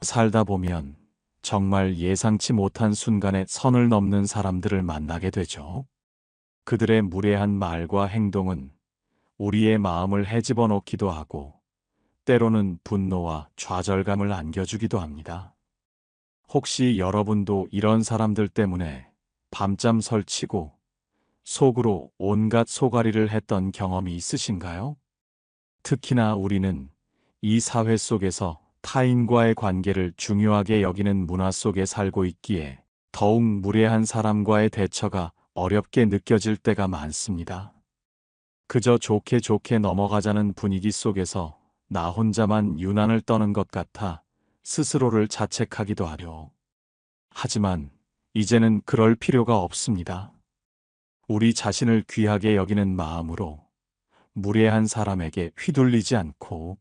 살다 보면 정말 예상치 못한 순간에 선을 넘는 사람들을 만나게 되죠. 그들의 무례한 말과 행동은 우리의 마음을 헤집어 놓기도 하고 때로는 분노와 좌절감을 안겨주기도 합니다. 혹시 여러분도 이런 사람들 때문에 밤잠 설치고 속으로 온갖 소가리를 했던 경험이 있으신가요? 특히나 우리는 이 사회 속에서 타인과의 관계를 중요하게 여기는 문화 속에 살고 있기에 더욱 무례한 사람과의 대처가 어렵게 느껴질 때가 많습니다. 그저 좋게 좋게 넘어가자는 분위기 속에서 나 혼자만 유난을 떠는 것 같아 스스로를 자책하기도 하려. 하지만 이제는 그럴 필요가 없습니다. 우리 자신을 귀하게 여기는 마음으로 무례한 사람에게 휘둘리지 않고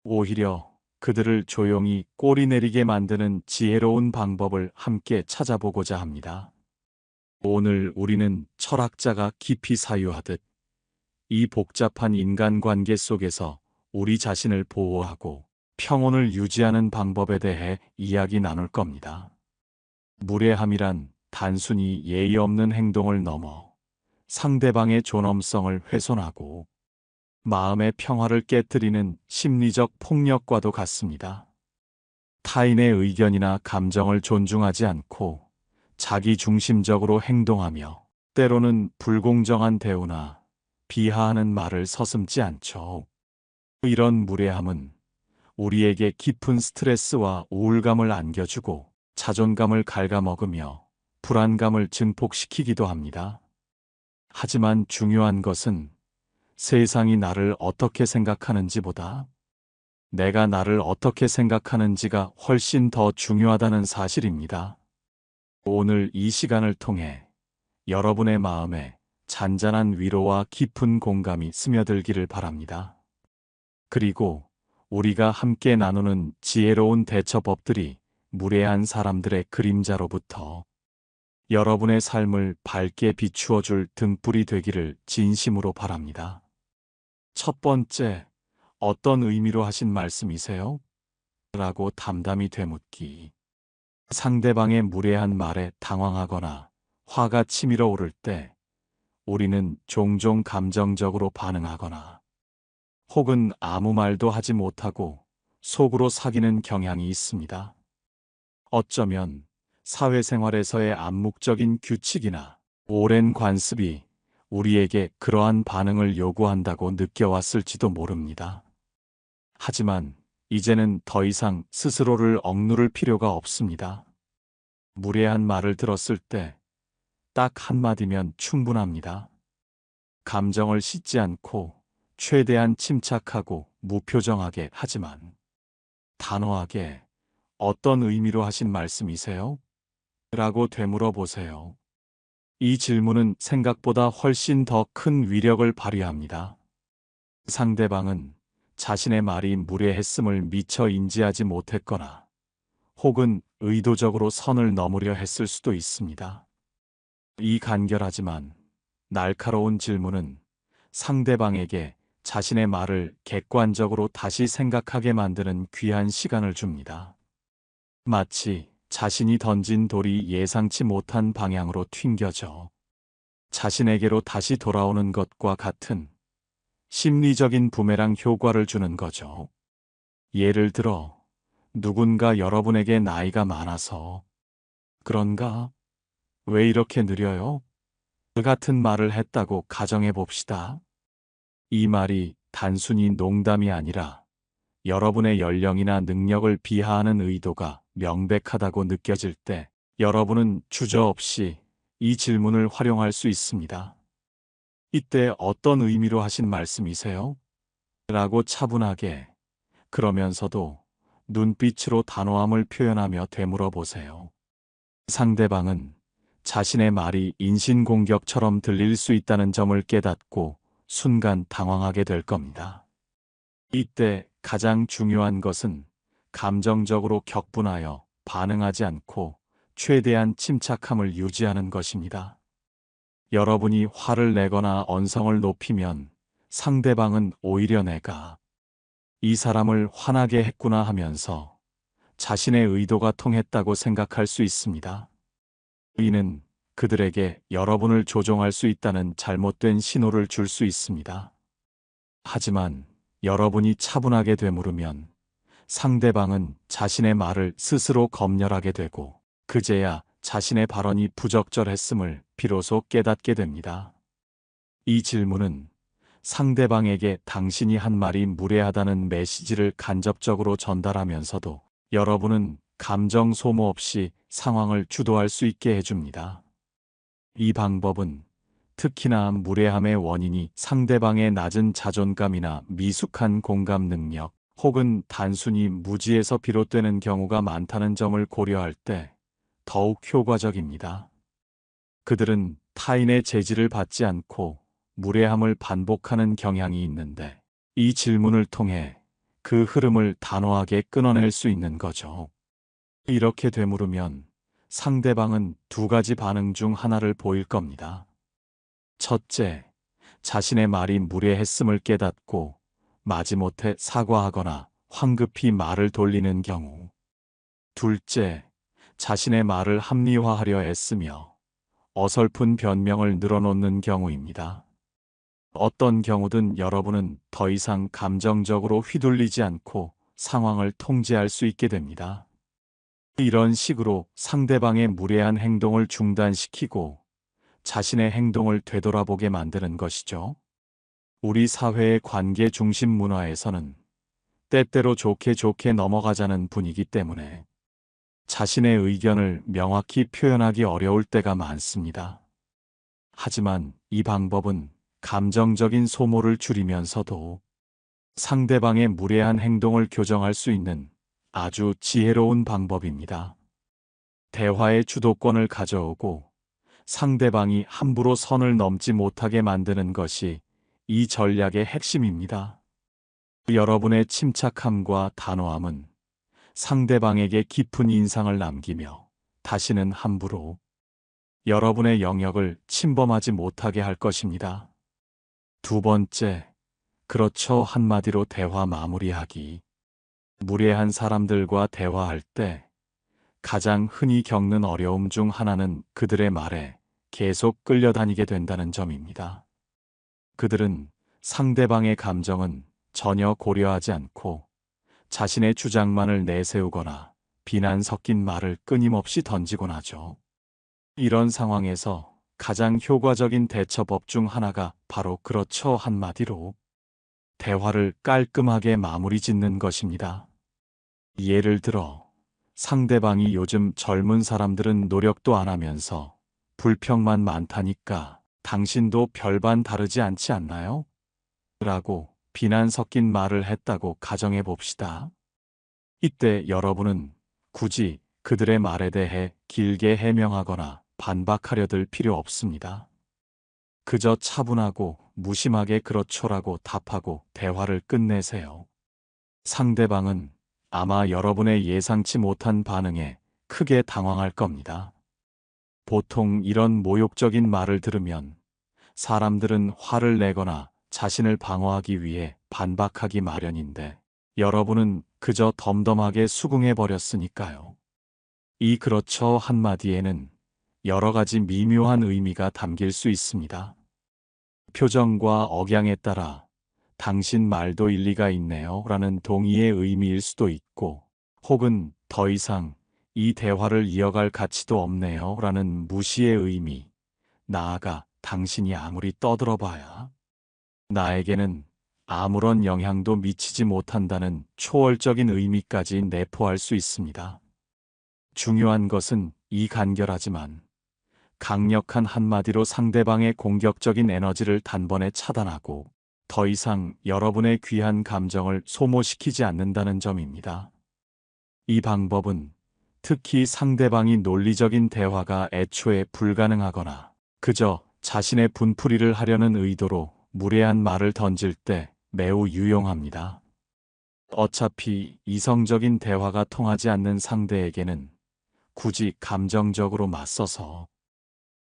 오히려 그들을 조용히 꼬리 내리게 만드는 지혜로운 방법을 함께 찾아보고자 합니다. 오늘 우리는 철학자가 깊이 사유하듯 이 복잡한 인간관계 속에서 우리 자신을 보호하고 평온을 유지하는 방법에 대해 이야기 나눌 겁니다. 무례함이란 단순히 예의 없는 행동을 넘어 상대방의 존엄성을 훼손하고 마음의 평화를 깨뜨리는 심리적 폭력과도 같습니다. 타인의 의견이나 감정을 존중하지 않고 자기 중심적으로 행동하며 때로는 불공정한 대우나 비하하는 말을 서슴지 않죠. 이런 무례함은 우리에게 깊은 스트레스와 우울감을 안겨주고 자존감을 갉아먹으며 불안감을 증폭시키기도 합니다. 하지만 중요한 것은 세상이 나를 어떻게 생각하는지보다 내가 나를 어떻게 생각하는지가 훨씬 더 중요하다는 사실입니다. 오늘 이 시간을 통해 여러분의 마음에 잔잔한 위로와 깊은 공감이 스며들기를 바랍니다. 그리고 우리가 함께 나누는 지혜로운 대처법들이 무례한 사람들의 그림자로부터 여러분의 삶을 밝게 비추어 줄 등불이 되기를 진심으로 바랍니다. 첫 번째, 어떤 의미로 하신 말씀이세요? 라고 담담히 되묻기. 상대방의 무례한 말에 당황하거나 화가 치밀어 오를 때 우리는 종종 감정적으로 반응하거나 혹은 아무 말도 하지 못하고 속으로 사귀는 경향이 있습니다. 어쩌면 사회생활에서의 암묵적인 규칙이나 오랜 관습이 우리에게 그러한 반응을 요구한다고 느껴왔을지도 모릅니다. 하지만 이제는 더 이상 스스로를 억누를 필요가 없습니다. 무례한 말을 들었을 때 딱 한마디면 충분합니다. 감정을 씻지 않고 최대한 침착하고 무표정하게 하지만 단호하게 어떤 의미로 하신 말씀이세요? 라고 되물어 보세요. 이 질문은 생각보다 훨씬 더 큰 위력을 발휘합니다. 상대방은 자신의 말이 무례했음을 미처 인지하지 못했거나 혹은 의도적으로 선을 넘으려 했을 수도 있습니다. 이 간결하지만 날카로운 질문은 상대방에게 자신의 말을 객관적으로 다시 생각하게 만드는 귀한 시간을 줍니다. 마치 자신이 던진 돌이 예상치 못한 방향으로 튕겨져 자신에게로 다시 돌아오는 것과 같은 심리적인 부메랑 효과를 주는 거죠. 예를 들어, 누군가 여러분에게 나이가 많아서 그런가? 왜 이렇게 느려요? 같은 말을 했다고 가정해 봅시다. 이 말이 단순히 농담이 아니라 여러분의 연령이나 능력을 비하하는 의도가 명백하다고 느껴질 때 여러분은 주저없이 이 질문을 활용할 수 있습니다. 이때 어떤 의미로 하신 말씀이세요? 라고 차분하게 그러면서도 눈빛으로 단호함을 표현하며 되물어 보세요. 상대방은 자신의 말이 인신공격처럼 들릴 수 있다는 점을 깨닫고 순간 당황하게 될 겁니다. 이때 가장 중요한 것은 감정적으로 격분하여 반응하지 않고 최대한 침착함을 유지하는 것입니다. 여러분이 화를 내거나 언성을 높이면 상대방은 오히려 내가 이 사람을 화나게 했구나 하면서 자신의 의도가 통했다고 생각할 수 있습니다. 이는 그들에게 여러분을 조종할 수 있다는 잘못된 신호를 줄 수 있습니다. 하지만 여러분이 차분하게 되물으면 상대방은 자신의 말을 스스로 검열하게 되고 그제야 자신의 발언이 부적절했음을 비로소 깨닫게 됩니다. 이 질문은 상대방에게 당신이 한 말이 무례하다는 메시지를 간접적으로 전달하면서도 여러분은 감정 소모 없이 상황을 주도할 수 있게 해줍니다. 이 방법은 특히나 무례함의 원인이 상대방의 낮은 자존감이나 미숙한 공감 능력 혹은 단순히 무지에서 비롯되는 경우가 많다는 점을 고려할 때 더욱 효과적입니다. 그들은 타인의 제지를 받지 않고 무례함을 반복하는 경향이 있는데 이 질문을 통해 그 흐름을 단호하게 끊어낼 수 있는 거죠. 이렇게 되물으면 상대방은 두 가지 반응 중 하나를 보일 겁니다. 첫째, 자신의 말이 무례했음을 깨닫고 마지못해 사과하거나 황급히 말을 돌리는 경우. 둘째, 자신의 말을 합리화하려 애쓰며 어설픈 변명을 늘어놓는 경우입니다. 어떤 경우든 여러분은 더 이상 감정적으로 휘둘리지 않고 상황을 통제할 수 있게 됩니다. 이런 식으로 상대방의 무례한 행동을 중단시키고 자신의 행동을 되돌아보게 만드는 것이죠. 우리 사회의 관계 중심 문화에서는 때때로 좋게 좋게 넘어가자는 분위기 때문에 자신의 의견을 명확히 표현하기 어려울 때가 많습니다. 하지만 이 방법은 감정적인 소모를 줄이면서도 상대방의 무례한 행동을 교정할 수 있는 아주 지혜로운 방법입니다. 대화의 주도권을 가져오고 상대방이 함부로 선을 넘지 못하게 만드는 것이 이 전략의 핵심입니다. 여러분의 침착함과 단호함은 상대방에게 깊은 인상을 남기며 다시는 함부로 여러분의 영역을 침범하지 못하게 할 것입니다. 두 번째, 그렇죠 한마디로 대화 마무리하기. 무례한 사람들과 대화할 때 가장 흔히 겪는 어려움 중 하나는 그들의 말에 계속 끌려다니게 된다는 점입니다. 그들은 상대방의 감정은 전혀 고려하지 않고 자신의 주장만을 내세우거나 비난 섞인 말을 끊임없이 던지곤 하죠. 이런 상황에서 가장 효과적인 대처법 중 하나가 바로 그렇죠 한마디로 대화를 깔끔하게 마무리 짓는 것입니다. 예를 들어 상대방이 요즘 젊은 사람들은 노력도 안 하면서 불평만 많다니까 당신도 별반 다르지 않지 않나요? 라고 비난 섞인 말을 했다고 가정해 봅시다. 이때 여러분은 굳이 그들의 말에 대해 길게 해명하거나 반박하려 들 필요 없습니다. 그저 차분하고 무심하게 그렇죠라고 답하고 대화를 끝내세요. 상대방은 아마 여러분의 예상치 못한 반응에 크게 당황할 겁니다. 보통 이런 모욕적인 말을 들으면 사람들은 화를 내거나 자신을 방어하기 위해 반박하기 마련인데 여러분은 그저 덤덤하게 수긍해 버렸으니까요. 이 그렇죠 한마디에는 여러 가지 미묘한 의미가 담길 수 있습니다. 표정과 억양에 따라 당신 말도 일리가 있네요 라는 동의의 의미일 수도 있고 혹은 더 이상 이 대화를 이어갈 가치도 없네요 라는 무시의 의미, 나아가 당신이 아무리 떠들어봐야 나에게는 아무런 영향도 미치지 못한다는 초월적인 의미까지 내포할 수 있습니다. 중요한 것은 이 간결하지만 강력한 한마디로 상대방의 공격적인 에너지를 단번에 차단하고 더 이상 여러분의 귀한 감정을 소모시키지 않는다는 점입니다. 이 방법은 특히 상대방이 논리적인 대화가 애초에 불가능하거나 그저 자신의 분풀이를 하려는 의도로 무례한 말을 던질 때 매우 유용합니다. 어차피 이성적인 대화가 통하지 않는 상대에게는 굳이 감정적으로 맞서서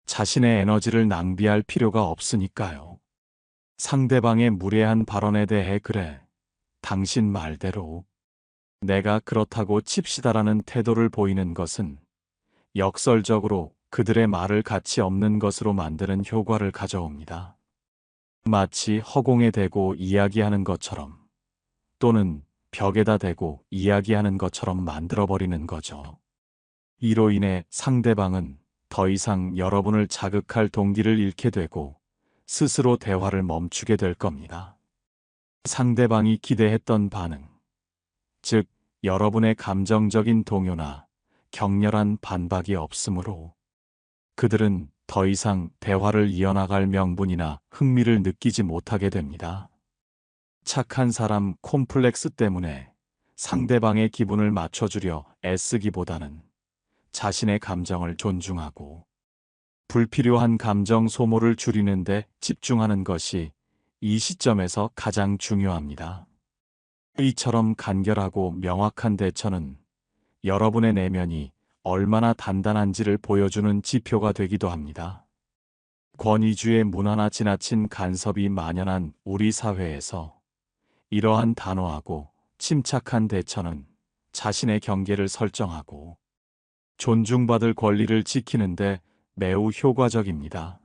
자신의 에너지를 낭비할 필요가 없으니까요. 상대방의 무례한 발언에 대해 그래, 당신 말대로 내가 그렇다고 칩시다라는 태도를 보이는 것은 역설적으로 그들의 말을 가치 없는 것으로 만드는 효과를 가져옵니다. 마치 허공에 대고 이야기하는 것처럼 또는 벽에다 대고 이야기하는 것처럼 만들어버리는 거죠. 이로 인해 상대방은 더 이상 여러분을 자극할 동기를 잃게 되고 스스로 대화를 멈추게 될 겁니다. 상대방이 기대했던 반응, 즉 여러분의 감정적인 동요나 격렬한 반박이 없으므로 그들은 더 이상 대화를 이어나갈 명분이나 흥미를 느끼지 못하게 됩니다. 착한 사람 콤플렉스 때문에 상대방의 기분을 맞춰주려 애쓰기보다는 자신의 감정을 존중하고 불필요한 감정 소모를 줄이는 데 집중하는 것이 이 시점에서 가장 중요합니다. 이처럼 간결하고 명확한 대처는 여러분의 내면이 얼마나 단단한지를 보여주는 지표가 되기도 합니다. 권위주의 문화나 지나친 간섭이 만연한 우리 사회에서 이러한 단호하고 침착한 대처는 자신의 경계를 설정하고 존중받을 권리를 지키는데 매우 효과적입니다.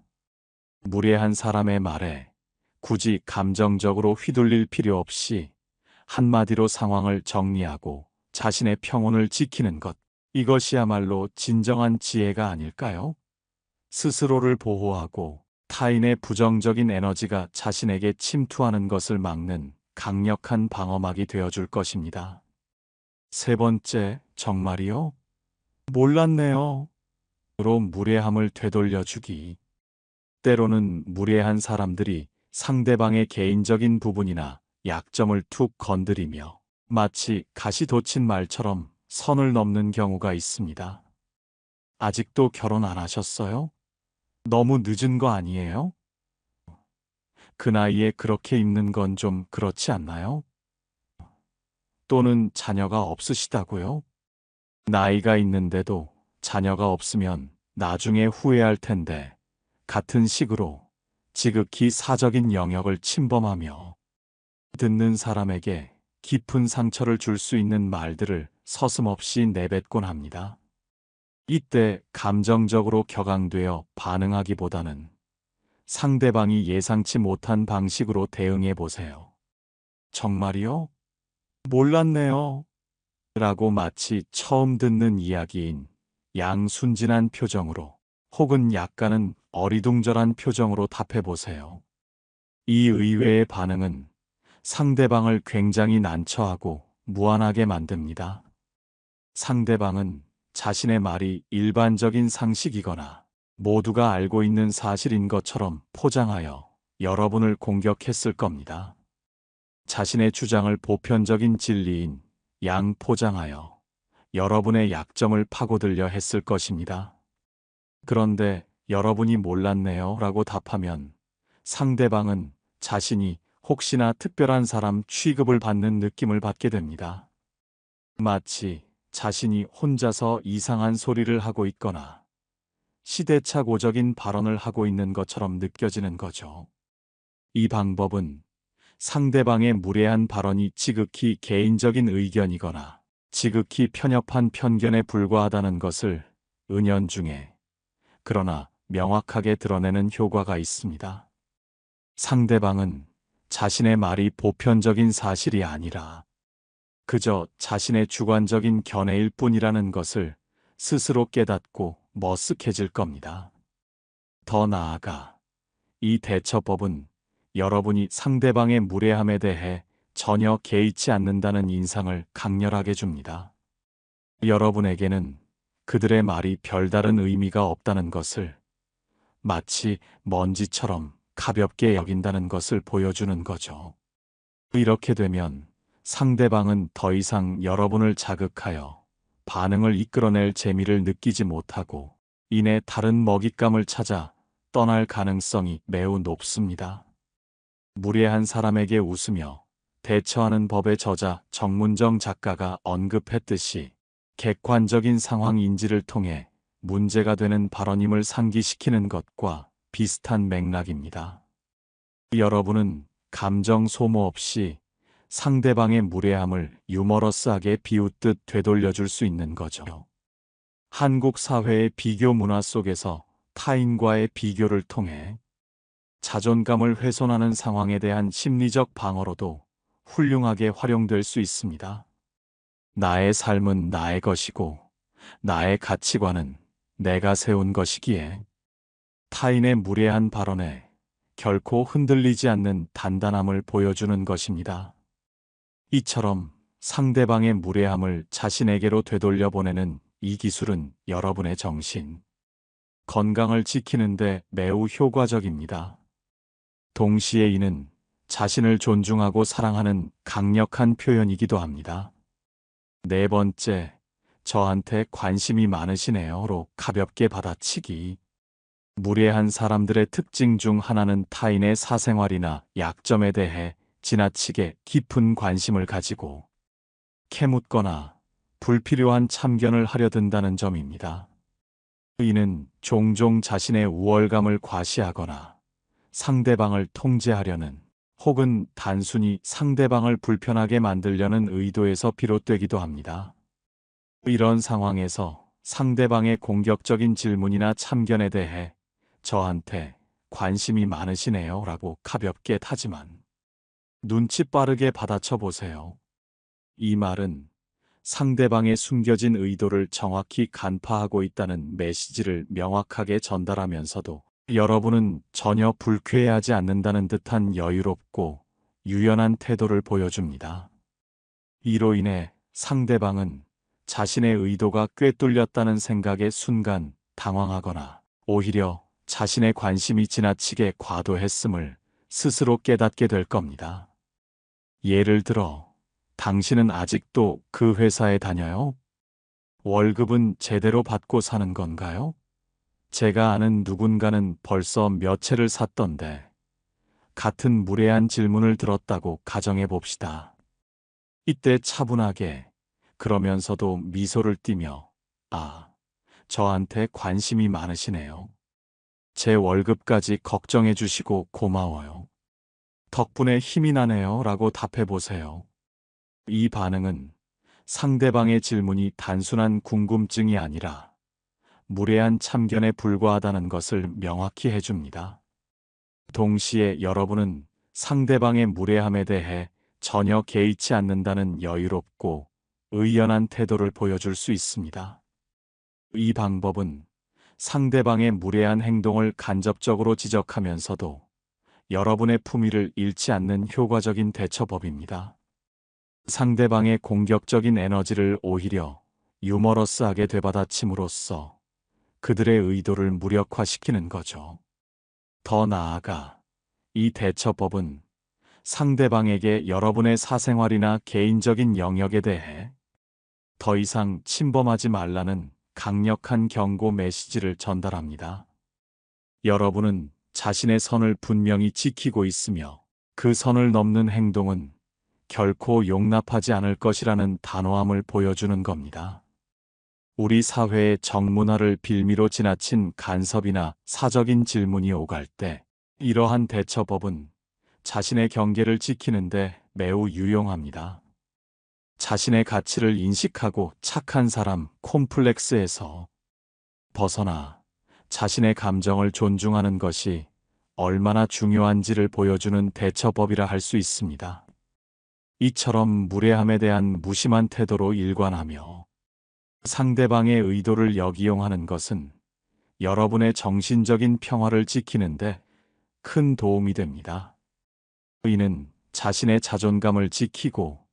무례한 사람의 말에 굳이 감정적으로 휘둘릴 필요 없이 한마디로 상황을 정리하고 자신의 평온을 지키는 것, 이것이야말로 진정한 지혜가 아닐까요? 스스로를 보호하고 타인의 부정적인 에너지가 자신에게 침투하는 것을 막는 강력한 방어막이 되어줄 것입니다. 세 번째, 정말이요? 몰랐네요. 로 무례함을 되돌려주기. 때로는 무례한 사람들이 상대방의 개인적인 부분이나 약점을 툭 건드리며 마치 가시 돋친 말처럼 선을 넘는 경우가 있습니다. 아직도 결혼 안 하셨어요? 너무 늦은 거 아니에요? 그 나이에 그렇게 입는 건 좀 그렇지 않나요? 또는 자녀가 없으시다고요? 나이가 있는데도 자녀가 없으면 나중에 후회할 텐데 같은 식으로 지극히 사적인 영역을 침범하며 듣는 사람에게 깊은 상처를 줄 수 있는 말들을 서슴없이 내뱉곤 합니다. 이때 감정적으로 격앙되어 반응하기보다는 상대방이 예상치 못한 방식으로 대응해 보세요. 정말이요? 몰랐네요. 라고 마치 처음 듣는 이야기인 양순진한 표정으로 혹은 약간은 어리둥절한 표정으로 답해 보세요. 이 의외의 반응은 상대방을 굉장히 난처하고 무안하게 만듭니다. 상대방은 자신의 말이 일반적인 상식이거나 모두가 알고 있는 사실인 것처럼 포장하여 여러분을 공격했을 겁니다. 자신의 주장을 보편적인 진리인 양포장하여 여러분의 약점을 파고들려 했을 것입니다. 그런데 여러분이 몰랐네요 라고 답하면 상대방은 자신이 혹시나 특별한 사람 취급을 받는 느낌을 받게 됩니다. 마치 자신이 혼자서 이상한 소리를 하고 있거나 시대착오적인 발언을 하고 있는 것처럼 느껴지는 거죠. 이 방법은 상대방의 무례한 발언이 지극히 개인적인 의견이거나 지극히 편협한 편견에 불과하다는 것을 은연중에 그러나 명확하게 드러내는 효과가 있습니다. 상대방은 자신의 말이 보편적인 사실이 아니라 그저 자신의 주관적인 견해일 뿐이라는 것을 스스로 깨닫고 머쓱해질 겁니다. 더 나아가 이 대처법은 여러분이 상대방의 무례함에 대해 전혀 개의치 않는다는 인상을 강렬하게 줍니다. 여러분에게는 그들의 말이 별다른 의미가 없다는 것을 마치 먼지처럼 가볍게 여긴다는 것을 보여주는 거죠. 이렇게 되면 상대방은 더 이상 여러분을 자극하여 반응을 이끌어낼 재미를 느끼지 못하고 이내 다른 먹잇감을 찾아 떠날 가능성이 매우 높습니다. 무례한 사람에게 웃으며 대처하는 법의 저자 정문정 작가가 언급했듯이 객관적인 상황 인지를 통해 문제가 되는 발언임을 상기시키는 것과 비슷한 맥락입니다. 여러분은 감정 소모 없이 상대방의 무례함을 유머러스하게 비웃듯 되돌려줄 수 있는 거죠. 한국 사회의 비교 문화 속에서 타인과의 비교를 통해 자존감을 훼손하는 상황에 대한 심리적 방어로도 훌륭하게 활용될 수 있습니다. 나의 삶은 나의 것이고 나의 가치관은 내가 세운 것이기에 타인의 무례한 발언에 결코 흔들리지 않는 단단함을 보여주는 것입니다. 이처럼 상대방의 무례함을 자신에게로 되돌려 보내는 이 기술은 여러분의 정신, 건강을 지키는데 매우 효과적입니다. 동시에 이는 자신을 존중하고 사랑하는 강력한 표현이기도 합니다. 네 번째, 저한테 관심이 많으시네요로 가볍게 받아치기. 무례한 사람들의 특징 중 하나는 타인의 사생활이나 약점에 대해 지나치게 깊은 관심을 가지고 캐묻거나 불필요한 참견을 하려 든다는 점입니다. 이는 종종 자신의 우월감을 과시하거나 상대방을 통제하려는 혹은 단순히 상대방을 불편하게 만들려는 의도에서 비롯되기도 합니다. 이런 상황에서 상대방의 공격적인 질문이나 참견에 대해 저한테 관심이 많으시네요 라고 가볍게 타지만 눈치 빠르게 받아쳐 보세요. 이 말은 상대방의 숨겨진 의도를 정확히 간파하고 있다는 메시지를 명확하게 전달하면서도 여러분은 전혀 불쾌해하지 않는다는 듯한 여유롭고 유연한 태도를 보여줍니다. 이로 인해 상대방은 자신의 의도가 꿰뚫렸다는 생각에 순간 당황하거나 오히려 자신의 관심이 지나치게 과도했음을 스스로 깨닫게 될 겁니다. 예를 들어, 당신은 아직도 그 회사에 다녀요? 월급은 제대로 받고 사는 건가요? 제가 아는 누군가는 벌써 몇 채를 샀던데, 같은 무례한 질문을 들었다고 가정해 봅시다. 이때 차분하게, 그러면서도 미소를 띠며, 저한테 관심이 많으시네요. 제 월급까지 걱정해 주시고 고마워요. 덕분에 힘이 나네요 라고 답해 보세요. 이 반응은 상대방의 질문이 단순한 궁금증이 아니라 무례한 참견에 불과하다는 것을 명확히 해줍니다. 동시에 여러분은 상대방의 무례함에 대해 전혀 개의치 않는다는 여유롭고 의연한 태도를 보여줄 수 있습니다. 이 방법은 상대방의 무례한 행동을 간접적으로 지적하면서도 여러분의 품위를 잃지 않는 효과적인 대처법입니다. 상대방의 공격적인 에너지를 오히려 유머러스하게 되받아침으로써 그들의 의도를 무력화시키는 거죠. 더 나아가 이 대처법은 상대방에게 여러분의 사생활이나 개인적인 영역에 대해 더 이상 침범하지 말라는 강력한 경고 메시지를 전달합니다. 여러분은 자신의 선을 분명히 지키고 있으며 그 선을 넘는 행동은 결코 용납하지 않을 것이라는 단호함을 보여주는 겁니다. 우리 사회의 정문화를 빌미로 지나친 간섭이나 사적인 질문이 오갈 때 이러한 대처법은 자신의 경계를 지키는데 매우 유용합니다. 자신의 가치를 인식하고 착한 사람 콤플렉스에서 벗어나 자신의 감정을 존중하는 것이 얼마나 중요한지를 보여주는 대처법이라 할 수 있습니다. 이처럼 무례함에 대한 무심한 태도로 일관하며 상대방의 의도를 역이용하는 것은 여러분의 정신적인 평화를 지키는데 큰 도움이 됩니다. 이는 자신의 자존감을 지키고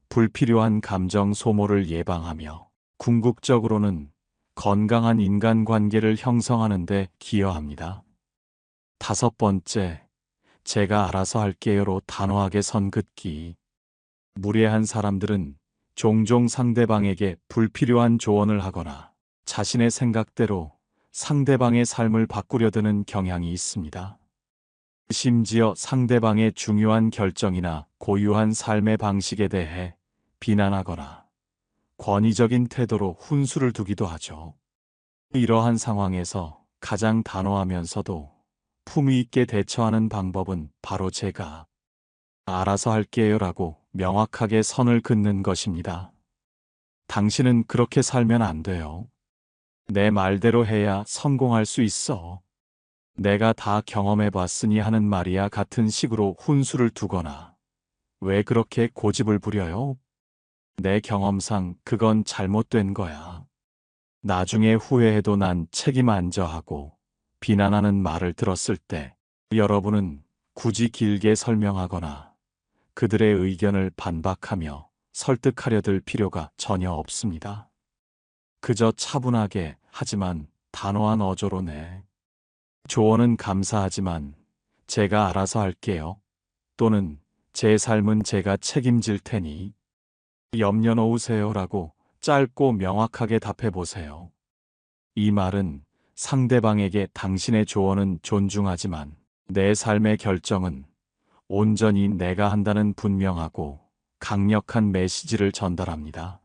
불필요한 감정 소모를 예방하며 궁극적으로는 건강한 인간관계를 형성하는 데 기여합니다. 다섯 번째, 제가 알아서 할게요로 단호하게 선 긋기. 무례한 사람들은 종종 상대방에게 불필요한 조언을 하거나 자신의 생각대로 상대방의 삶을 바꾸려 드는 경향이 있습니다. 심지어 상대방의 중요한 결정이나 고유한 삶의 방식에 대해 비난하거나 권위적인 태도로 훈수를 두기도 하죠. 이러한 상황에서 가장 단호하면서도 품위 있게 대처하는 방법은 바로 제가 알아서 할게요라고 명확하게 선을 긋는 것입니다. 당신은 그렇게 살면 안 돼요. 내 말대로 해야 성공할 수 있어. 내가 다 경험해 봤으니 하는 말이야 같은 식으로 훈수를 두거나 왜 그렇게 고집을 부려요? 내 경험상 그건 잘못된 거야. 나중에 후회해도 난 책임 안 져하고 비난하는 말을 들었을 때 여러분은 굳이 길게 설명하거나 그들의 의견을 반박하며 설득하려 들 필요가 전혀 없습니다. 그저 차분하게 하지만 단호한 어조로 내 조언은 감사하지만 제가 알아서 할게요. 또는 제 삶은 제가 책임질 테니 염려 놓으세요라고 짧고 명확하게 답해 보세요. 이 말은 상대방에게 당신의 조언은 존중하지만 내 삶의 결정은 온전히 내가 한다는 분명하고 강력한 메시지를 전달합니다.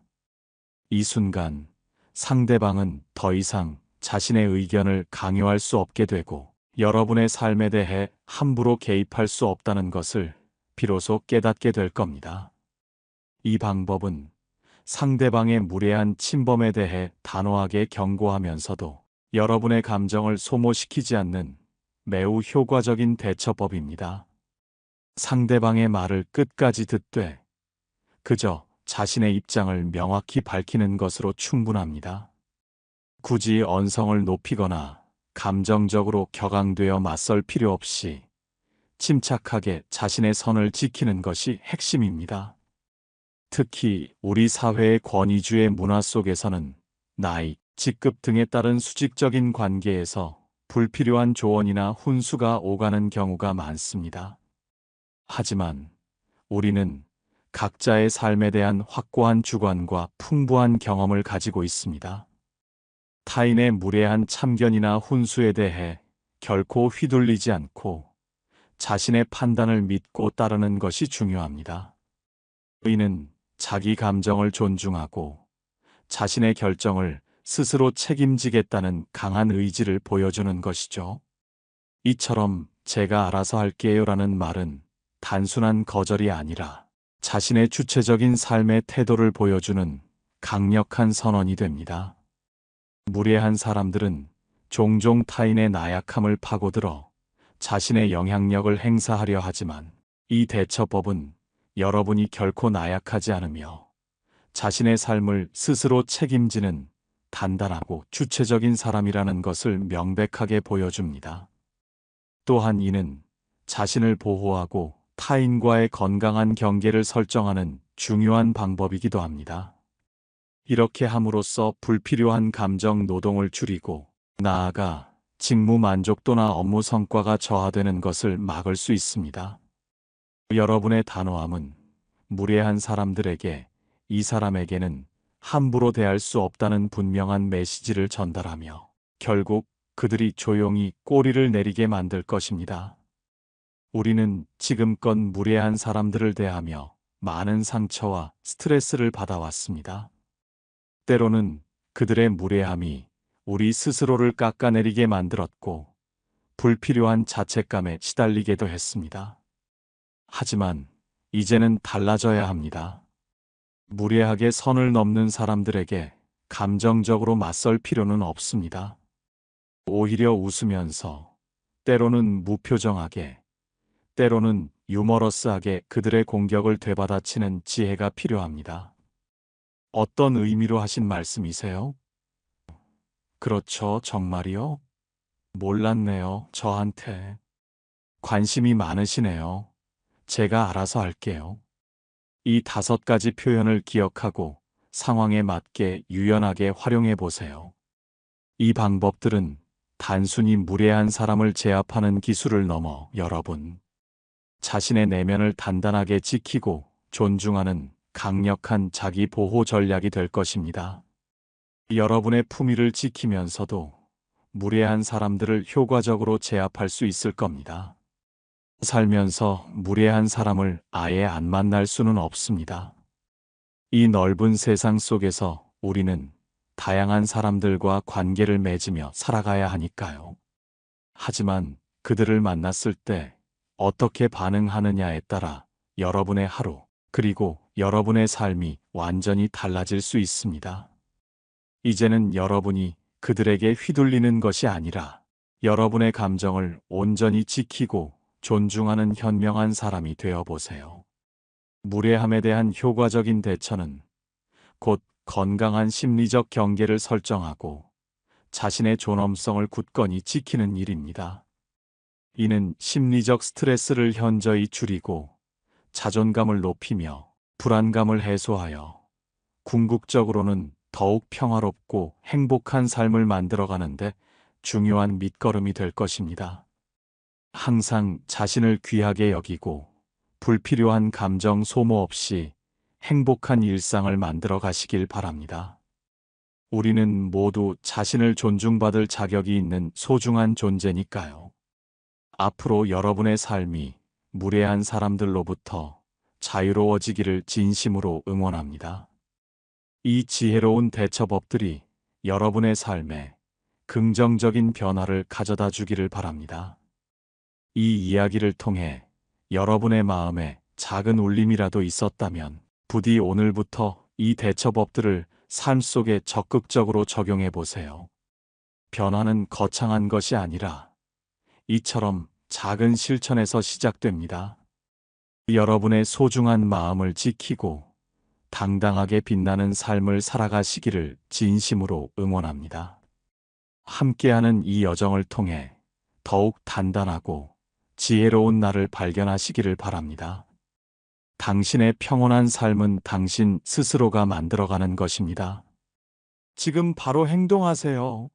이 순간 상대방은 더 이상 자신의 의견을 강요할 수 없게 되고 여러분의 삶에 대해 함부로 개입할 수 없다는 것을 비로소 깨닫게 될 겁니다. 이 방법은 상대방의 무례한 침범에 대해 단호하게 경고하면서도 여러분의 감정을 소모시키지 않는 매우 효과적인 대처법입니다. 상대방의 말을 끝까지 듣되 그저 자신의 입장을 명확히 밝히는 것으로 충분합니다. 굳이 언성을 높이거나 감정적으로 격앙되어 맞설 필요 없이 침착하게 자신의 선을 지키는 것이 핵심입니다. 특히 우리 사회의 권위주의 문화 속에서는 나이, 직급 등에 따른 수직적인 관계에서 불필요한 조언이나 훈수가 오가는 경우가 많습니다. 하지만 우리는 각자의 삶에 대한 확고한 주관과 풍부한 경험을 가지고 있습니다. 타인의 무례한 참견이나 훈수에 대해 결코 휘둘리지 않고 자신의 판단을 믿고 따르는 것이 중요합니다. 의인은 자기 감정을 존중하고 자신의 결정을 스스로 책임지겠다는 강한 의지를 보여주는 것이죠. 이처럼 제가 알아서 할게요라는 말은 단순한 거절이 아니라 자신의 주체적인 삶의 태도를 보여주는 강력한 선언이 됩니다. 무례한 사람들은 종종 타인의 나약함을 파고들어 자신의 영향력을 행사하려 하지만 이 대처법은 여러분이 결코 나약하지 않으며 자신의 삶을 스스로 책임지는 단단하고 주체적인 사람이라는 것을 명백하게 보여줍니다. 또한 이는 자신을 보호하고 타인과의 건강한 경계를 설정하는 중요한 방법이기도 합니다. 이렇게 함으로써 불필요한 감정 노동을 줄이고 나아가 직무 만족도나 업무 성과가 저하되는 것을 막을 수 있습니다. 여러분의 단호함은 무례한 사람들에게 이 사람에게는 함부로 대할 수 없다는 분명한 메시지를 전달하며 결국 그들이 조용히 꼬리를 내리게 만들 것입니다. 우리는 지금껏 무례한 사람들을 대하며 많은 상처와 스트레스를 받아왔습니다. 때로는 그들의 무례함이 우리 스스로를 깎아내리게 만들었고 불필요한 자책감에 시달리게도 했습니다. 하지만 이제는 달라져야 합니다. 무례하게 선을 넘는 사람들에게 감정적으로 맞설 필요는 없습니다. 오히려 웃으면서 때로는 무표정하게 때로는 유머러스하게 그들의 공격을 되받아치는 지혜가 필요합니다. 어떤 의미로 하신 말씀이세요? 그렇죠, 정말이요? 몰랐네요, 저한테. 관심이 많으시네요. 제가 알아서 할게요. 이 5가지 표현을 기억하고 상황에 맞게 유연하게 활용해 보세요. 이 방법들은 단순히 무례한 사람을 제압하는 기술을 넘어 여러분 자신의 내면을 단단하게 지키고 존중하는 강력한 자기 보호 전략이 될 것입니다. 여러분의 품위를 지키면서도 무례한 사람들을 효과적으로 제압할 수 있을 겁니다. 살면서 무례한 사람을 아예 안 만날 수는 없습니다. 이 넓은 세상 속에서 우리는 다양한 사람들과 관계를 맺으며 살아가야 하니까요. 하지만 그들을 만났을 때 어떻게 반응하느냐에 따라 여러분의 하루, 그리고 여러분의 삶이 완전히 달라질 수 있습니다. 이제는 여러분이 그들에게 휘둘리는 것이 아니라 여러분의 감정을 온전히 지키고 존중하는 현명한 사람이 되어 보세요. 무례함에 대한 효과적인 대처는 곧 건강한 심리적 경계를 설정하고 자신의 존엄성을 굳건히 지키는 일입니다. 이는 심리적 스트레스를 현저히 줄이고 자존감을 높이며 불안감을 해소하여 궁극적으로는 더욱 평화롭고 행복한 삶을 만들어가는데 중요한 밑거름이 될 것입니다. 항상 자신을 귀하게 여기고 불필요한 감정 소모 없이 행복한 일상을 만들어 가시길 바랍니다. 우리는 모두 자신을 존중받을 자격이 있는 소중한 존재니까요. 앞으로 여러분의 삶이 무례한 사람들로부터 자유로워지기를 진심으로 응원합니다. 이 지혜로운 대처법들이 여러분의 삶에 긍정적인 변화를 가져다 주기를 바랍니다. 이 이야기를 통해 여러분의 마음에 작은 울림이라도 있었다면 부디 오늘부터 이 대처법들을 삶 속에 적극적으로 적용해 보세요. 변화는 거창한 것이 아니라 이처럼 작은 실천에서 시작됩니다. 여러분의 소중한 마음을 지키고 당당하게 빛나는 삶을 살아가시기를 진심으로 응원합니다. 함께하는 이 여정을 통해 더욱 단단하고 지혜로운 나를 발견하시기를 바랍니다. 당신의 평온한 삶은 당신 스스로가 만들어가는 것입니다. 지금 바로 행동하세요.